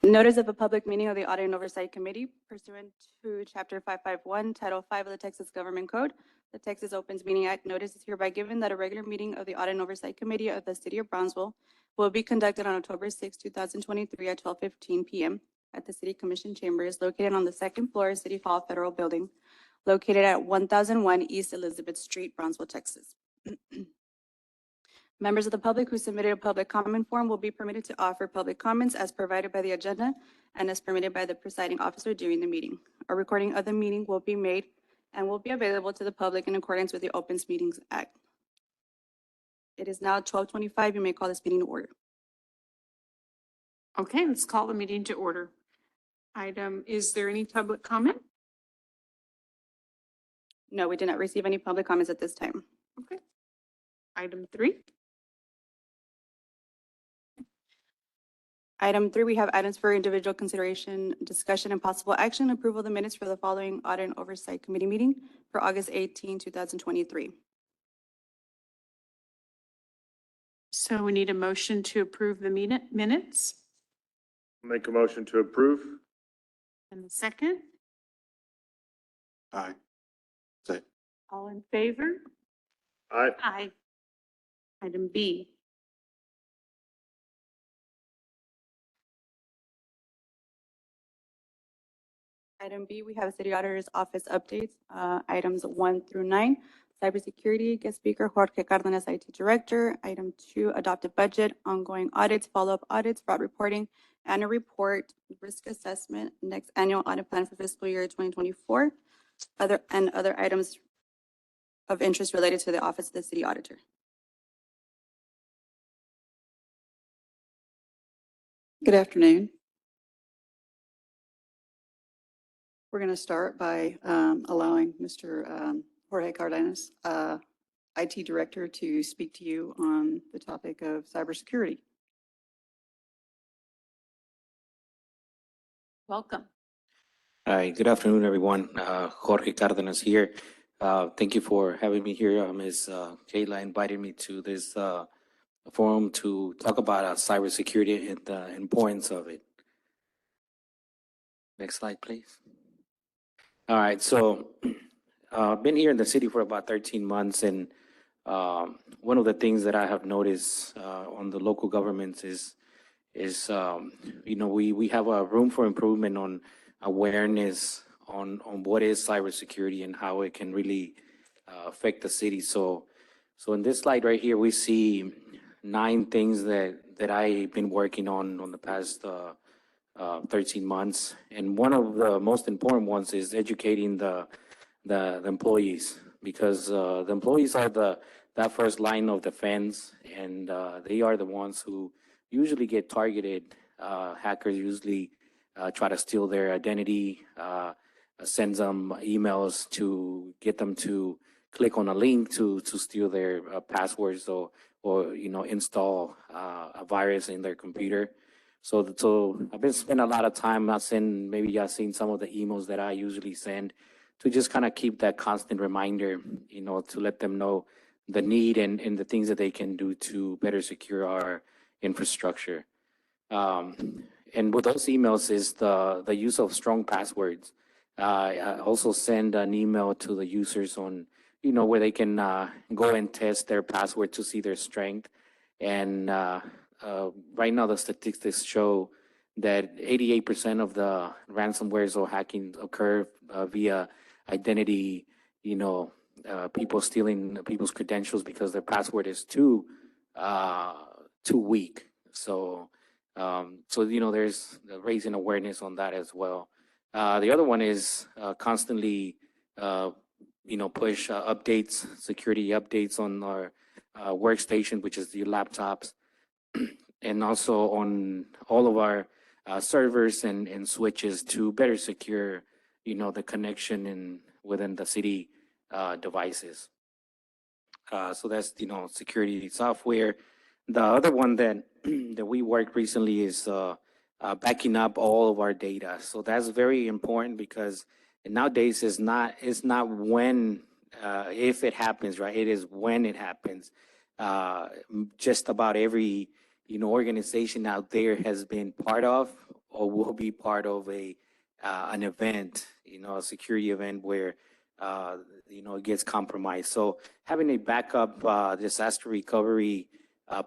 Notice of a public meeting of the Audit and Oversight Committee pursuant to Chapter 551, Title 5 of the Texas Government Code. The Texas Opens Meeting Act notice is hereby given that a regular meeting of the Audit and Oversight Committee of the City of Brownsville will be conducted on October 6, 2023 at 12:15 p.m. at the City Commission Chambers located on the second floor of City Hall Federal Building, located at 1001 East Elizabeth Street, Brownsville, Texas. Members of the public who submitted a public comment form will be permitted to offer public comments as provided by the agenda and as permitted by the presiding officer during the meeting. A recording of the meeting will be made and will be available to the public in accordance with the Opens Meetings Act. It is now 12:25. You may call this meeting to order. Okay, let's call the meeting to order. Is there any public comment? No, we did not receive any public comments at this time. Okay. Item 3. Item 3, we have items for individual consideration, discussion, and possible action. Approval of the minutes for the following Audit and Oversight Committee meeting for August 18, 2023. So we need a motion to approve the minutes. Make a motion to approve. And the second, Aye. Say. all in favor? Aye. Aye. Item B. Item B, we have City Auditor's Office updates, items 1 through 9. Cybersecurity, guest speaker, Jorge Cardenas, IT Director. Item 2, adopted budget, ongoing audits, follow-up audits, fraud reporting, annual report, risk assessment, next annual audit plan for fiscal year 2024, other items of interest related to the Office of the City Auditor. Good afternoon. We're going to start by allowing Mr. Jorge Cardenas, IT Director, to speak to you on the topic of cybersecurity. Welcome. Hi, good afternoon, everyone. Jorge Cardenas here. Thank you for having me here. Ms. Kayla invited me to this forum to talk about cybersecurity and the importance of it. Next slide, please. All right, so I've been here in the city for about 13 months, and one of the things that I have noticed on the local governments is we have a room for improvement on awareness on what is cybersecurity and how it can really affect the city. So in this slide right here, we see 9 things that I've been working on the past 13 months. And one of the most important ones is educating the employees, because the employees are that first line of defense, and they are the ones who usually get targeted. Hackers usually try to steal their identity, send them emails to get them to click on a link to steal their passwords or install a virus in their computer. So I've been spending a lot of time. Maybe y'all seen some of the emails that I usually send to just kind of keep that constant reminder, to let them know the need and the things that they can do to better secure our infrastructure. And with those emails is the use of strong passwords. I also send an email to the users on, where they can go and test their password to see their strength. And right now the statistics show that 88% of the ransomwares or hacking occur via identity, people stealing people's credentials because their password is too weak. So there's raising awareness on that as well. The other one is constantly, push updates, security updates on our workstation, which is the laptops, and also on all of our servers and switches to better secure, the connection within the city devices. So that's, security software. The other one that we worked recently is backing up all of our data. So that's very important because nowadays it's not when, if it happens, right? It is when it happens. Just about every, organization out there has been part of or will be part of an event, a security event where, it gets compromised. So having a backup disaster recovery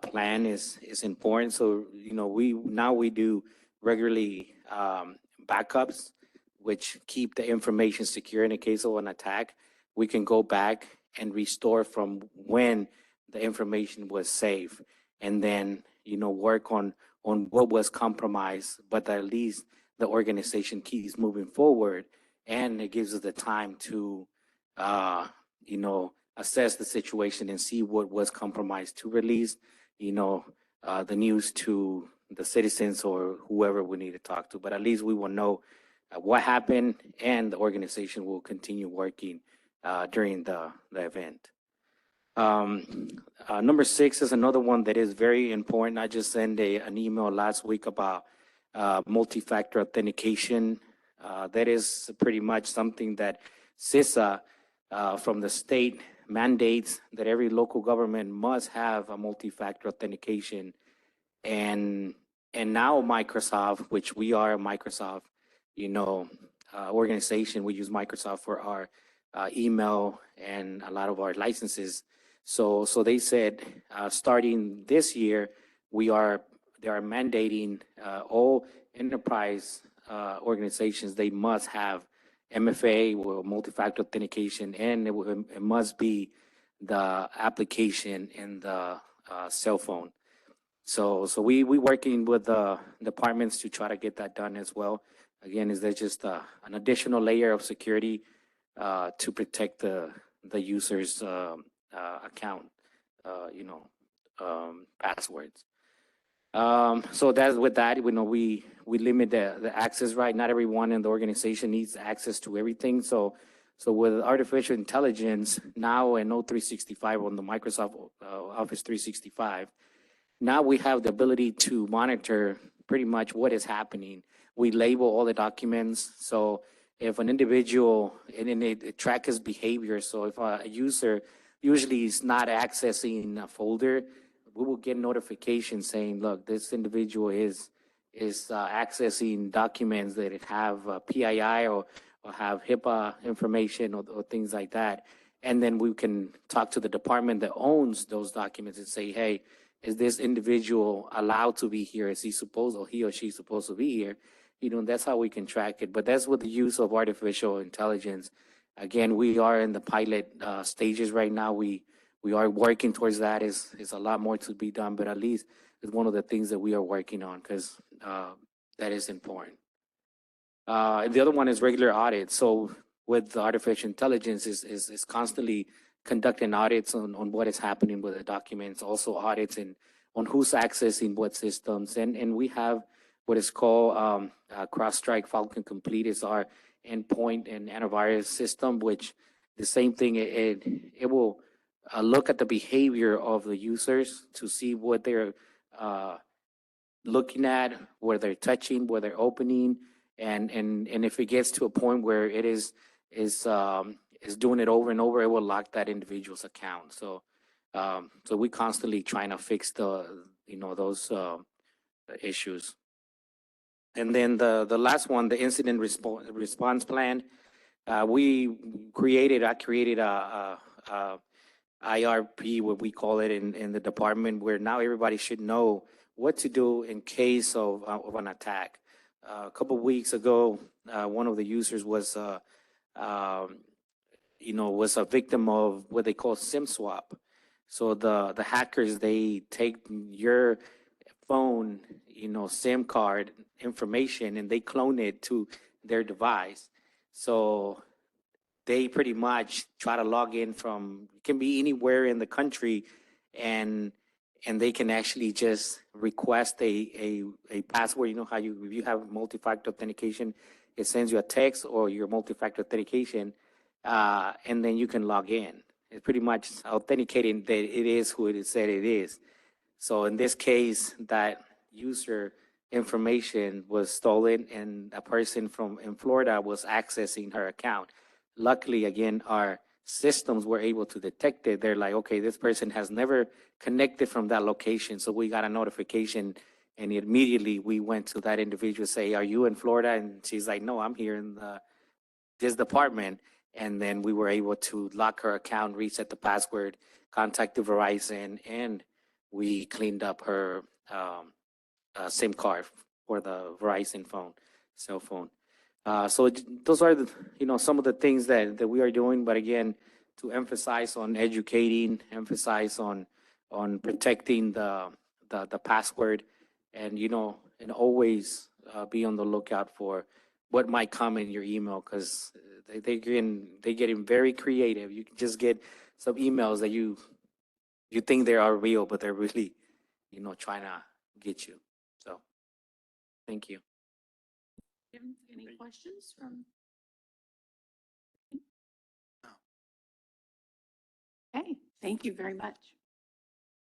plan is important. So, we do regularly backups, which keep the information secure in the case of an attack. We can go back and restore from when the information was safe, and then, work on what was compromised, but at least the organization keeps moving forward, and it gives us the time to, assess the situation and see what was compromised to release, the news to the citizens or whoever we need to talk to. But at least we will know what happened, and the organization will continue working during the event. Number 6 is another one that is very important. I just sent an email last week about multi-factor authentication. That is pretty much something that CISA from the state mandates that every local government must have a multi-factor authentication. And now Microsoft, which we are a Microsoft, organization, we use Microsoft for our email and a lot of our licenses. So they said, starting this year, they are mandating all enterprise organizations, they must have MFA or multi-factor authentication, and it must be the application in the cell phone. So we working with the departments to try to get that done as well. Again, is there just an additional layer of security to protect the user's account, passwords. So that's with that, we limit the access, right? Not everyone in the organization needs access to everything. So with artificial intelligence now and O365 on the Microsoft Office 365, now we have the ability to monitor pretty much what is happening. We label all the documents. So if an individual, and it tracks his behavior. So if a user usually is not accessing a folder, we will get notification saying, look, this individual is accessing documents that have PII or have HIPAA information or things like that. And then we can talk to the department that owns those documents and say, hey, is this individual allowed to be here? Is he or she supposed to be here? That's how we can track it. But that's with the use of artificial intelligence. Again, we are in the pilot stages right now. We are working towards that. Is a lot more to be done, but at least it's one of the things that we are working on, because that is important. The other one is regular audits. So with the artificial intelligence is constantly conducting audits on what is happening with the documents, also audits on who's accessing what systems. And we have what is called CrowdStrike Falcon Complete. Is our endpoint and antivirus system, which the same thing, it will look at the behavior of the users to see what they're looking at, where they're touching, where they're opening, and if it gets to a point where it is doing it over and over, it will lock that individual's account. So we constantly trying to fix those issues. And then the last one, the incident response plan. I created a IRP, what we call it in the department, where now everybody should know what to do in case of an attack. A couple of weeks ago, one of the users was a victim of what they call SIM swap. So the hackers, they take your phone, SIM card information, and they clone it to their device. So they pretty much try to log in from, can be anywhere in the country, and they can actually just request a password. You know how if you have multi-factor authentication, it sends you a text or your multi-factor authentication, and then you can log in. It's pretty much authenticating that it is who it said it is. So in this case, that user information was stolen, and a person in Florida was accessing her account. Luckily, again, our systems were able to detect it. They're like, okay, this person has never connected from that location. So we got a notification And immediately we went to that individual, say, are you in Florida? And she's like, no, I'm here in this department. And then we were able to lock her account, reset the password, contact the Verizon, and we cleaned up her SIM card for the Verizon cell phone. Those are some of the things that we are doing. But again, to emphasize on educating, emphasize on protecting the password, and and always be on the lookout for what might come in your email, because they're getting very creative. You can just get some emails that you think they are real, but they're really trying to get you. So thank you. Kim, any questions from? Okay, thank you very much.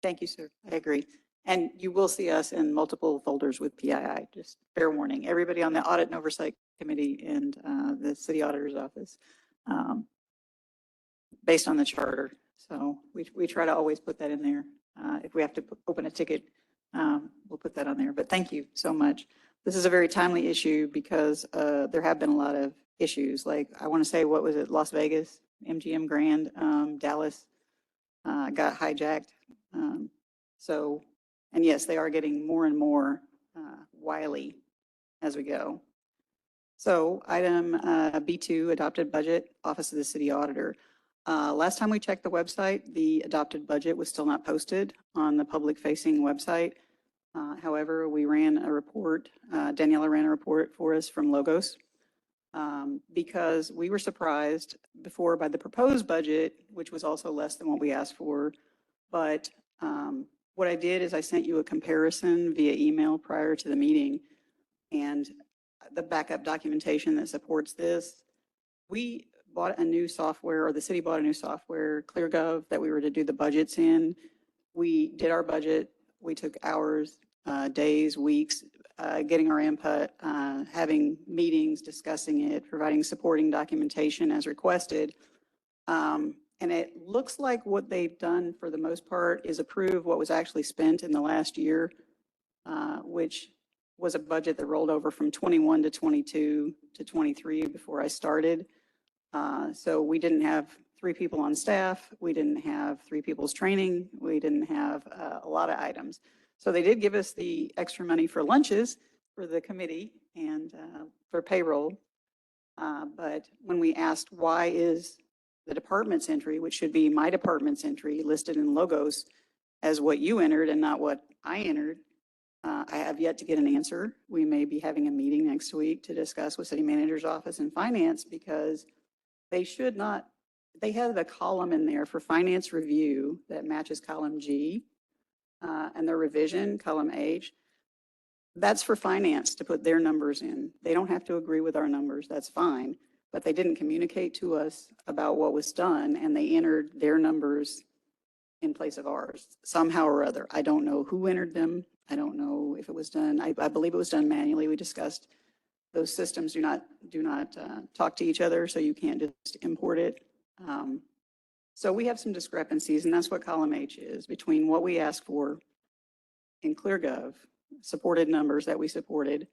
Thank you, sir. I agree. And you will see us in multiple folders with PII, just fair warning. Everybody on the Audit and Oversight Committee and the City Auditor's Office, based on the charter. So we try to always put that in there. If we have to open a ticket, we'll put that on there. But thank you so much. This is a very timely issue because there have been a lot of issues. Like, I want to say, what was it? Las Vegas, MGM Grand, Dallas got hijacked. And yes, they are getting more and more wily as we go. So item B2, adopted budget, Office of the City Auditor. Last time we checked the website, the adopted budget was still not posted on the public-facing website. However, we ran a report, Daniela ran a report for us from Logos, because we were surprised before by the proposed budget, which was also less than what we asked for. But what I did is I sent you a comparison via email prior to the meeting, and the backup documentation that supports this. We bought a new software, or the city bought a new software, ClearGov, that we were to do the budgets in. We did our budget. We took hours, days, weeks, getting our input, having meetings, discussing it, providing supporting documentation as requested. And it looks like what they've done for the most part is approve what was actually spent in the last year, which was a budget that rolled over from 21 to 22 to 23 before I started. So we didn't have 3 people on staff. We didn't have 3 people's training. We didn't have a lot of items. So they did give us the extra money for lunches for the committee and for payroll. But when we asked why is the department's entry, which should be my department's entry, listed in Logos as what you entered and not what I entered, I have yet to get an answer. We may be having a meeting next week to discuss with City Manager's Office and Finance, because they should not, they have a column in there for finance review that matches column G, and their revision, column H. That's for finance to put their numbers in. They don't have to agree with our numbers, that's fine. But they didn't communicate to us about what was done, and they entered their numbers in place of ours somehow or other. I don't know who entered them. I don't know if it was done. I believe it was done manually. We discussed those systems do not talk to each other, so you can't just import it. So we have some discrepancies, and that's what column H is, between what we asked for in ClearGov, supported numbers that we supported,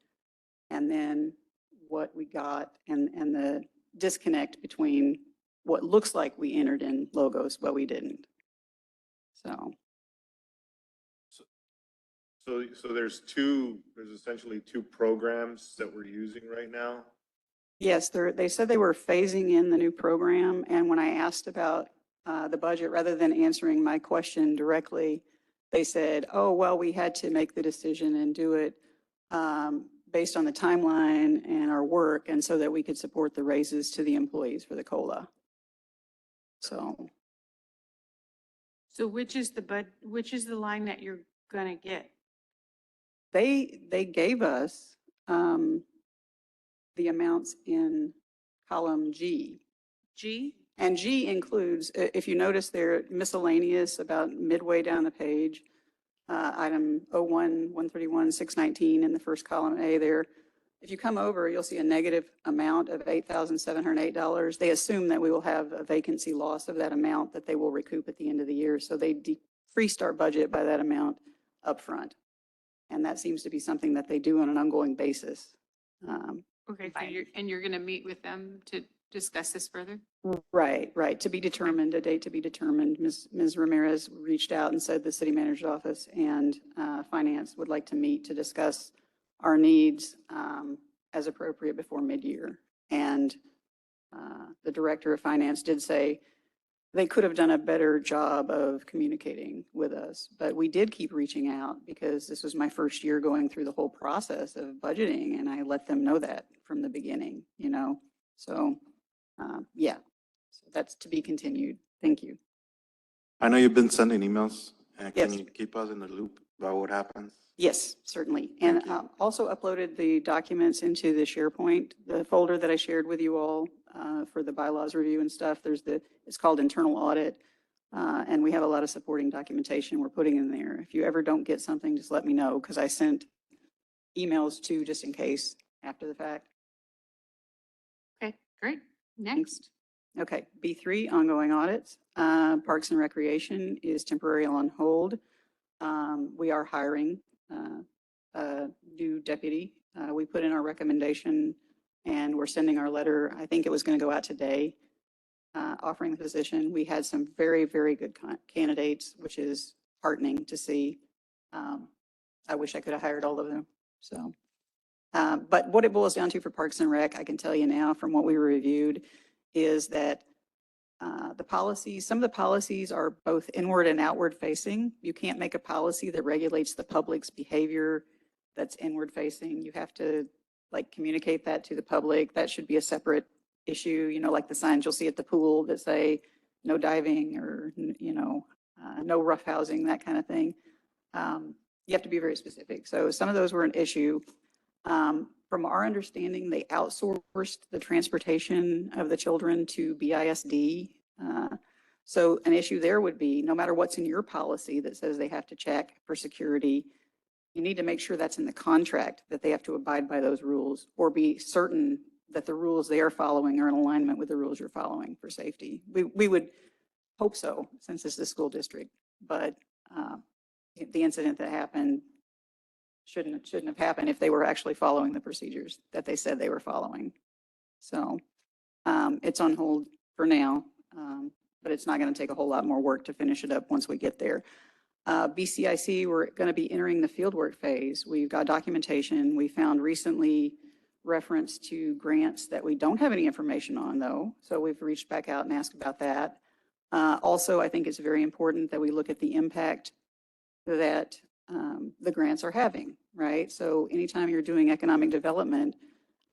and then what we got, and the disconnect between what looks like we entered in Logos, but we didn't. So there's essentially 2 programs that we're using right now. Yes, they said they were phasing in the new program, and when I asked about the budget, rather than answering my question directly, they said, oh, well, we had to make the decision and do it based on the timeline and our work, and so that we could support the raises to the employees for the COLA. So which is the line that you're gonna get? they gave us the amounts in column G. G? And G includes, if you notice there, miscellaneous about midway down the page, item 01, 131, 619 in the first column A there. If you come over, you'll see a negative amount of $8,708. They assume that we will have a vacancy loss of that amount that they will recoup at the end of the year. So they decreased our budget by that amount up front. And that seems to be something that they do on an ongoing basis. Okay, so you're going to meet with them to discuss this further? Right. To be determined, a date to be determined. Ms. Ramirez reached out and said the city manager's office and finance would like to meet to discuss our needs as appropriate before mid-year. And the director of finance did say they could have done a better job of communicating with us, but we did keep reaching out because this was my first year going through the whole process of budgeting, and I let them know that from the beginning, you know? So, yeah, so that's to be continued. Thank you. I know you've been sending emails. Can Yes. you keep us in the loop about what happens? Yes, certainly. And Thank you. also uploaded the documents into the SharePoint, the folder that I shared with you all for the bylaws review and stuff. It's called Internal Audit. And we have a lot of supporting documentation we're putting in there. If you ever don't get something, just let me know because I sent emails too, just in case after the fact. Okay, great. Next. Okay, B3, ongoing audits. Parks and Recreation is temporarily on hold. We are hiring a new deputy. We put in our recommendation and we're sending our letter. I think it was going to go out today, offering the position. We had some very, very good candidates, which is heartening to see. I wish I could have hired all of them. So, but what it boils down to for Parks and Rec, I can tell you now from what we reviewed, is that some of the policies are both inward and outward facing. You can't make a policy that regulates the public's behavior that's inward facing. You have to like communicate that to the public. That should be a separate issue, you know, like the signs you'll see at the pool that say no diving or, no roughhousing, that kind of thing. You have to be very specific. So some of those were an issue. From our understanding, they outsourced the transportation of the children to BISD. So an issue there would be, no matter what's in your policy that says they have to check for security, you need to make sure that's in the contract, that they have to abide by those rules or be certain that the rules they are following are in alignment with the rules you're following for safety. We would hope so, since it's the school district, but the incident that happened shouldn't have happened if they were actually following the procedures that they said they were following. So it's on hold for now, but it's not going to take a whole lot more work to finish it up once we get there. BCIC, we're going to be entering the fieldwork phase. We've got documentation. We found recently reference to grants that we don't have any information on, though. So we've reached back out and asked about that. Also, I think it's very important that we look at the impact that the grants are having, right? So anytime you're doing economic development,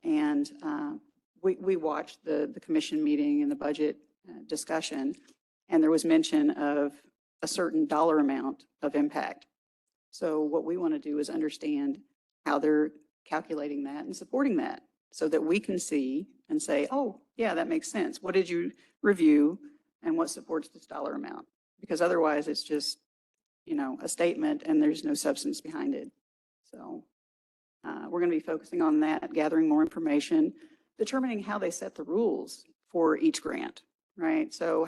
and we watched the commission meeting and the budget discussion, and there was mention of a certain dollar amount of impact. So what we want to do is understand how they're calculating that and supporting that so that we can see and say, oh, yeah, that makes sense. What did you review and what supports this dollar amount? Because otherwise it's just, a statement and there's no substance behind it. So we're going to be focusing on that, gathering more information, determining how they set the rules for each grant, right? So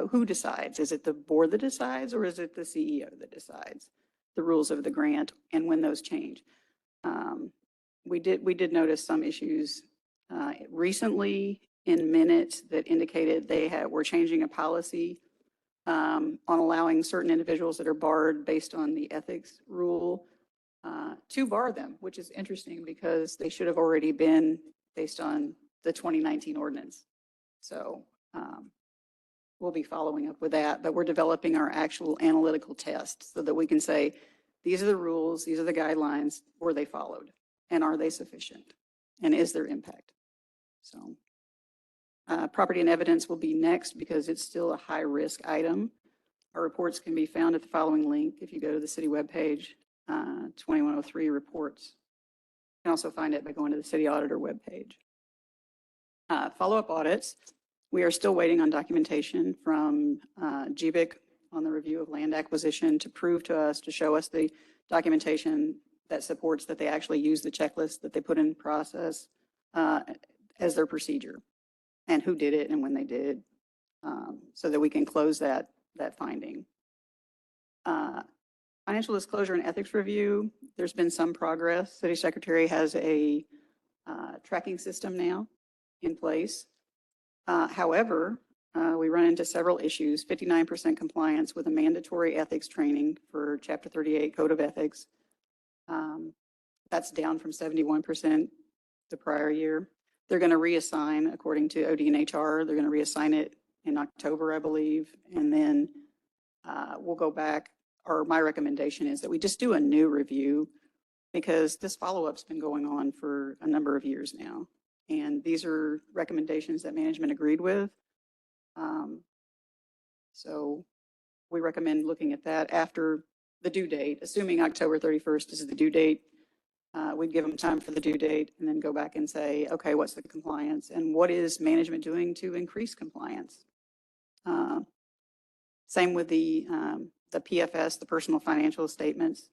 who decides? Is it the board that decides or is it the CEO that decides the rules of the grant and when those change? We did notice some issues recently in minutes that indicated they were changing a policy on allowing certain individuals that are barred based on the ethics rule to bar them, which is interesting because they should have already been based on the 2019 ordinance. So we'll be following up with that, but we're developing our actual analytical tests so that we can say, these are the rules, these are the guidelines, were they followed? And are they sufficient? And is there impact? So property and evidence will be next because it's still a high risk item. Our reports can be found at the following link. If you go to the city webpage, 2103 reports. You can also find it by going to the city auditor webpage. Follow-up audits. We are still waiting on documentation from GBIC on the review of land acquisition to prove to us, to show us the documentation that supports that they actually use the checklist that they put in process as their procedure and who did it and when they did, so that we can close that finding. financial disclosure and ethics review, there's been some progress. City Secretary has a tracking system now in place. However, we run into several issues, 59% compliance with a mandatory ethics training for Chapter 38 Code of Ethics. That's down from 71% the prior year. They're going to reassign, according to OD&HR, they're going to reassign it in October, I believe. And then we'll go back, or my recommendation is that we just do a new review because this follow-up's been going on for a number of years now. And these are recommendations that management agreed with. So we recommend looking at that after the due date, assuming October 31st is the due date. We'd give them time for the due date and then go back and say, okay, what's the compliance and what is management doing to increase compliance? Same with the PFS, the personal financial statements.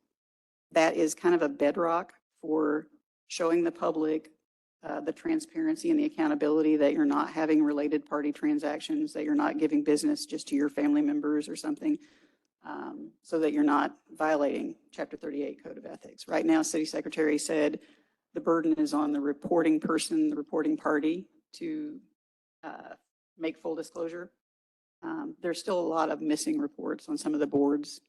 That is kind of a bedrock for showing the public the transparency and the accountability that you're not having related party transactions, that you're not giving business just to your family members or something, so that you're not violating Chapter 38 Code of Ethics. Right now, City Secretary said the burden is on the reporting person, the reporting party to make full disclosure. There's still a lot of missing reports on some of the boards,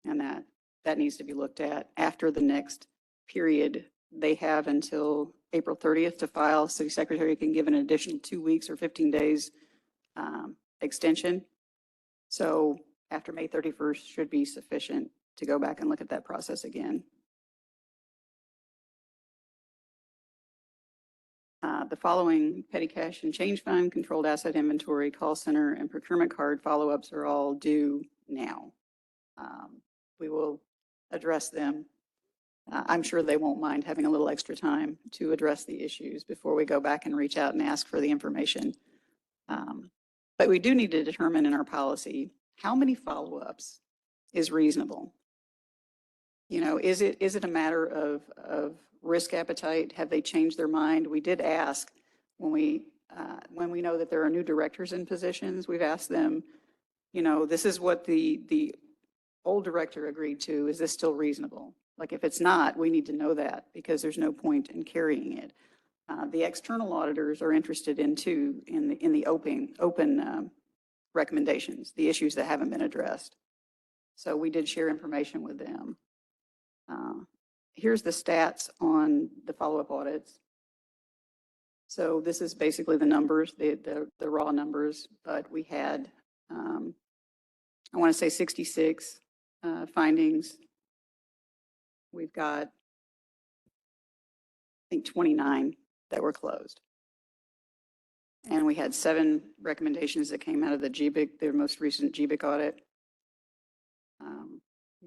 and that needs to be looked at after the next period. They have until April 30th to file. City Secretary can give an additional 2 weeks or 15 days extension. So after May 31st should be sufficient to go back and look at that process again. The following petty cash and change fund, controlled asset inventory, call center, and procurement card follow-ups are all due now. We will address them. I'm sure they won't mind having a little extra time to address the issues before we go back and reach out and ask for the information. But we do need to determine in our policy how many follow-ups is reasonable. You know, is it a matter of risk appetite? Have they changed their mind? We did ask when we know that there are new directors in positions, we've asked them, you know, this is what the old director agreed to. Is this still reasonable? Like if it's not, we need to know that because there's no point in carrying it. The external auditors are interested in too, in the open recommendations, the issues that haven't been addressed. So we did share information with them. Here's the stats on the follow-up audits. So this is basically the numbers, the raw numbers, but we had, I want to say 66 findings. We've got, I think, 29 that were closed. And we had 7 recommendations that came out of the GBIC, their most recent GBIC audit.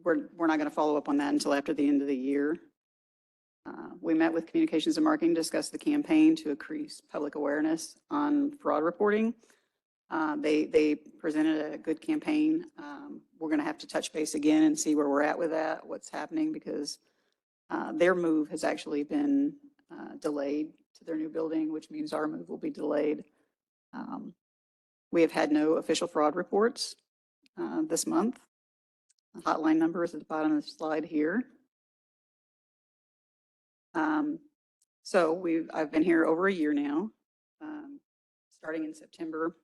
We're not going to follow up on that until after the end of the year. We met with communications and marketing, discussed the campaign to increase public awareness on fraud reporting. They presented a good campaign. We're going to have to touch base again and see where we're at with that, what's happening, because their move has actually been delayed to their new building, which means our move will be delayed. We have had no official fraud reports this month. The hotline number is at the bottom of the slide here. So I've been here over a year now, starting in September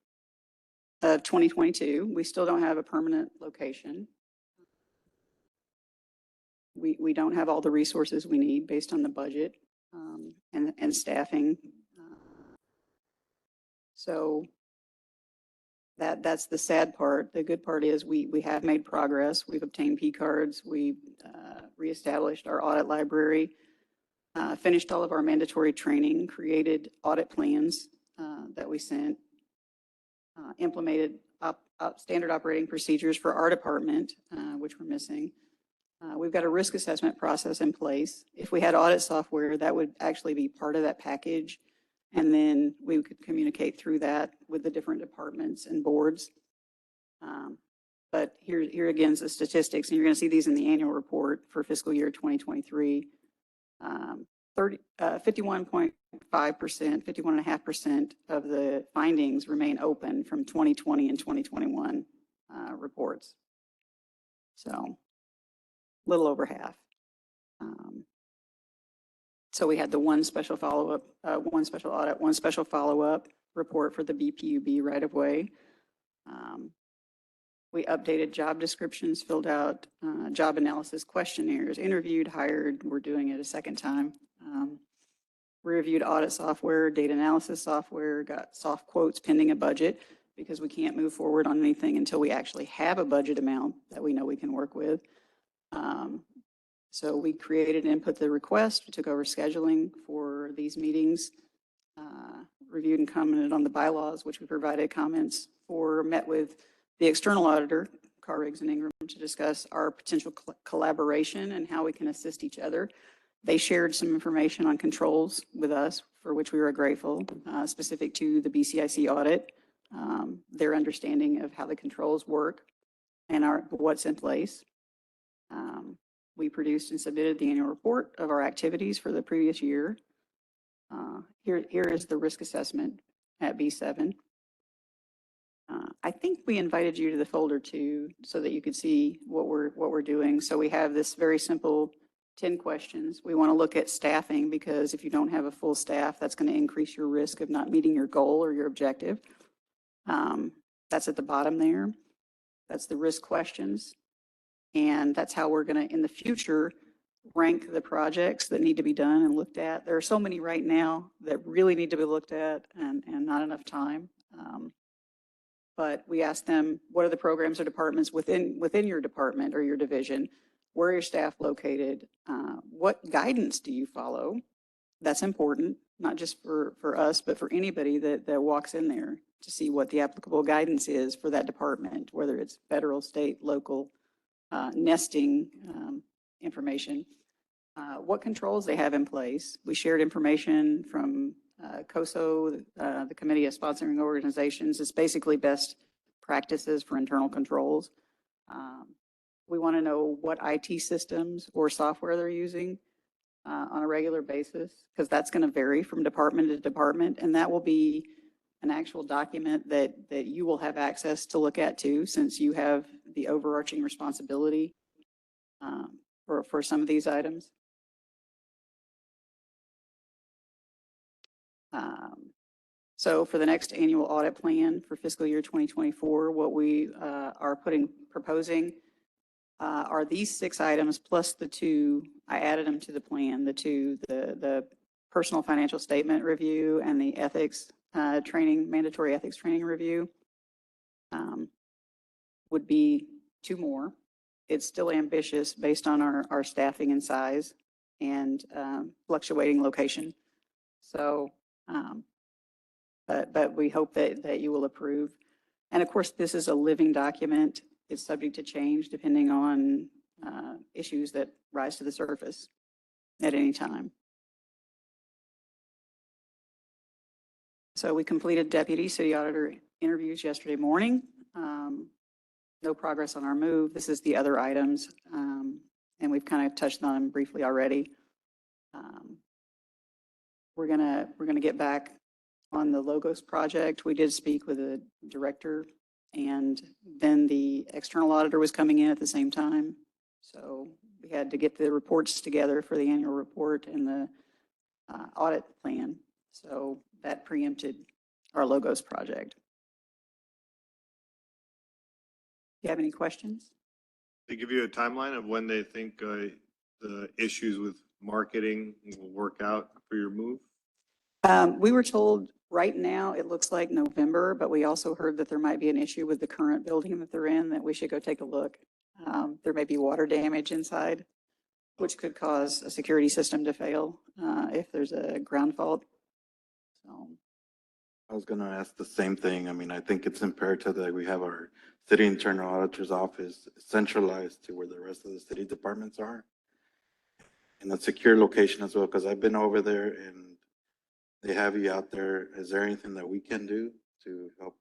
of 2022. We still don't have a permanent location. We don't have all the resources we need based on the budget and staffing. So that's the sad part. The good part is we have made progress. We've obtained P cards. We reestablished our audit library, finished all of our mandatory training, created audit plans that we sent, implemented standard operating procedures for our department, which we're missing. We've got a risk assessment process in place. If we had audit software, that would actually be part of that package. And then we could communicate through that with the different departments and boards. But here again is the statistics, and you're going to see these in the annual report for fiscal year 2023. 51.5%, 51.5% of the findings remain open from 2020 and 2021 reports. So little over half. So we had the one special follow-up, one special audit, one special follow-up report for the BPUB right-of-way. We updated job descriptions, filled out job analysis questionnaires, interviewed, hired. We're doing it a second time. We reviewed audit software, data analysis software, got soft quotes pending a budget because we can't move forward on anything until we actually have a budget amount that we know we can work with. So we created and input the request. We took over scheduling for these meetings, reviewed and commented on the bylaws, which we provided comments for, met with the external auditor, Carr, Riggs and Ingram, to discuss our potential collaboration and how we can assist each other. They shared some information on controls with us, for which we were grateful, specific to the BCIC audit, their understanding of how the controls work and what's in place. We produced and submitted the annual report of our activities for the previous year. Here is the risk assessment at B7. I think we invited you to the folder too, so that you could see what we're doing. So we have this very simple 10 questions. We want to look at staffing because if you don't have a full staff, that's going to increase your risk of not meeting your goal or your objective. That's at the bottom there. That's the risk questions. And that's how we're going to, in the future, rank the projects that need to be done and looked at. There are so many right now that really need to be looked at and not enough time. But we asked them, what are the programs or departments within your department or your division? Where are your staff located? What guidance do you follow? That's important, not just for us, but for anybody that walks in there to see what the applicable guidance is for that department, whether it's federal, state, local, nesting information. What controls they have in place. We shared information from COSO, the Committee of Sponsoring Organizations. It's basically best practices for internal controls. We want to know what IT systems or software they're using on a regular basis, because that's going to vary from department to department, and that will be an actual document that you will have access to look at too, since you have the overarching responsibility for some of these items. So for the next annual audit plan for fiscal year 2024, what we are proposing are these 6 items plus the 2, I added them to the plan, the personal financial statement review and the ethics training, mandatory ethics training review would be 2 more. It's still ambitious based on our staffing and size and fluctuating location. So, but we hope that you will approve. And of course, this is a living document. It's subject to change depending on issues that rise to the surface at any time. So we completed deputy city auditor interviews yesterday morning. No progress on our move. This is the other items, and we've kind of touched on them briefly already. We're gonna get back on the Logos project. We did speak with the director, and then the external auditor was coming in at the same time. So we had to get the reports together for the annual report and the audit plan. So that preempted our Logos project. Do you have any questions? They give you a timeline of when they think the issues with marketing will work out for your move? We were told right now it looks like November, but we also heard that there might be an issue with the current building that they're in, that we should go take a look. There may be water damage inside, which could cause a security system to fail if there's a ground fault. So, I was gonna ask the same thing. I mean, I think it's imperative that we have our city internal auditor's office centralized to where the rest of the city departments are. In a secure location as well, because I've been over there and they have you out there. Is there anything that we can do to help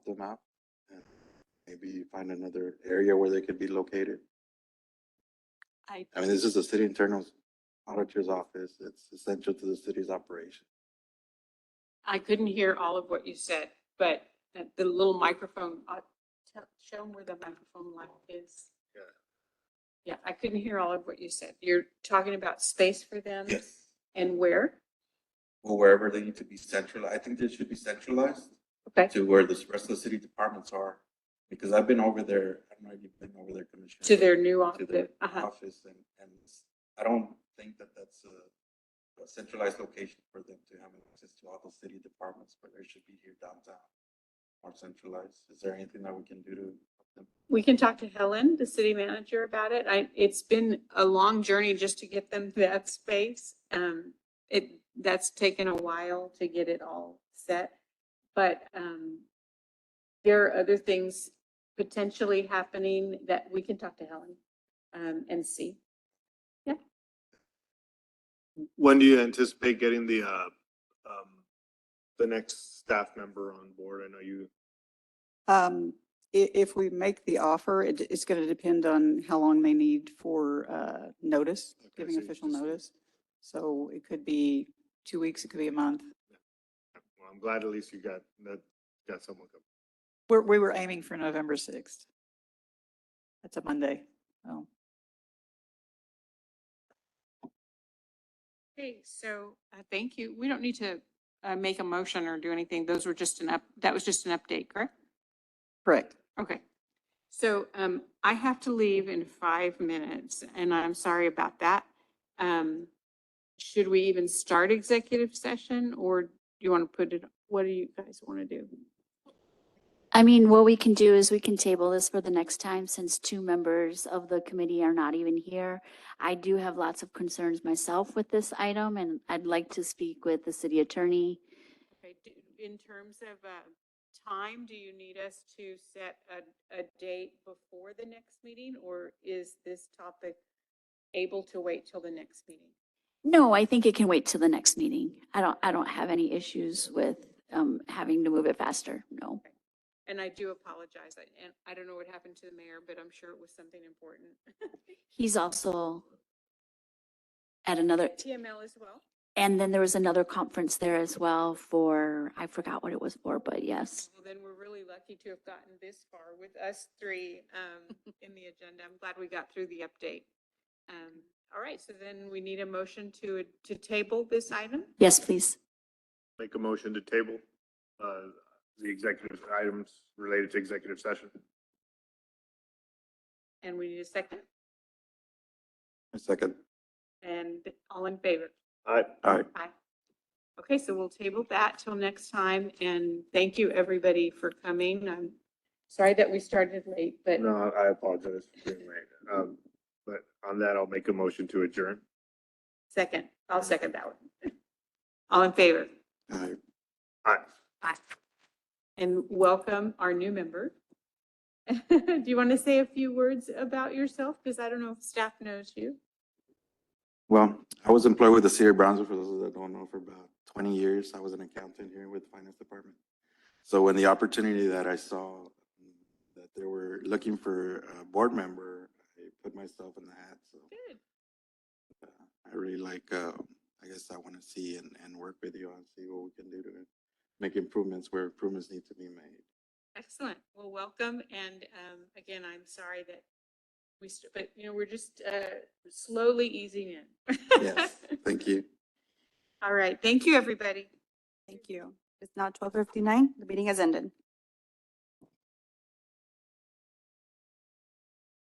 them out? And maybe find another area where they could be located? I mean, this is the city internal auditor's office. It's essential to the city's operation. I couldn't hear all of what you said, but the little microphone, show them where the microphone light is. Yeah, I couldn't hear all of what you said. You're talking about space for them Yes. and where? Well, wherever they need to be centralized, I think they should be centralized Okay. to where the rest of the city departments are. Because I've been over there, I don't know if you've been over there, Commissioner. To their new To their office. office, and I don't think that that's a centralized location for them to have access to all the city departments, but they should be here downtown, more centralized. Is there anything that we can do to help them? We can talk to Helen, the city manager, about it. It's been a long journey just to get them that space. That's taken a while to get it all set. But, there are other things potentially happening that we can talk to Helen, and see. When do you anticipate getting the next staff member on board? I know you, If we make the offer, it's going to depend on how long they need for notice, Okay, giving so you official just- notice. So it could be 2 weeks, it could be a month. well, I'm glad at least you got someone coming. We were aiming for November 6th. That's a Monday. Oh, Okay, so, thank you. We don't need to, make a motion or do anything. Those were just that was just an update, correct? correct. Okay. So I have to leave in 5 minutes and I'm sorry about that. Should we even start executive session or do you want to put it, what do you guys want to do? I mean, what we can do is we can table this for the next time since 2 members of the committee are not even here. I do have lots of concerns myself with this item and I'd like to speak with the city attorney. Okay, in terms of time, do you need us to set a date before the next meeting or is this topic able to wait till the next meeting? No, I think it can wait till the next meeting. I don't have any issues with having to move it faster, no. And I do apologize. And I don't know what happened to the mayor, but I'm sure it was something important. He's also at another, TML as well? and then there was another conference there as well for, I forgot what it was for, but yes. Well, then we're really lucky to have gotten this far with us 3 in the agenda. I'm glad we got through the update. All right, so then we need a motion to table this item. Yes, please. Make a motion to table the executive items related to executive session. And we need a second. A second. And all in favor? All right. All right. Aye. Okay, so we'll table that till next time. And thank you, everybody, for coming. I'm sorry that we started late, but No, I apologize for being late. But on that, I'll make a motion to adjourn. I'll second that one. All in favor? All right. All right. Aye. And welcome our new member. Do you want to say a few words about yourself? Because I don't know if staff knows you. Well, I was employed with the city of Brownsville, for those that don't know, for about 20 years. I was an accountant here with the finance department. So when the opportunity that I saw that they were looking for a board member, I put myself in the hat. So Good. I really like, I guess I want to see and work with you and see what we can do to make improvements where improvements need to be made. Excellent. Well, welcome. And again, I'm sorry that but we're just slowly easing in. Yes, thank you. All right. Thank you, everybody. Thank you. It's now 12:59. The meeting has ended.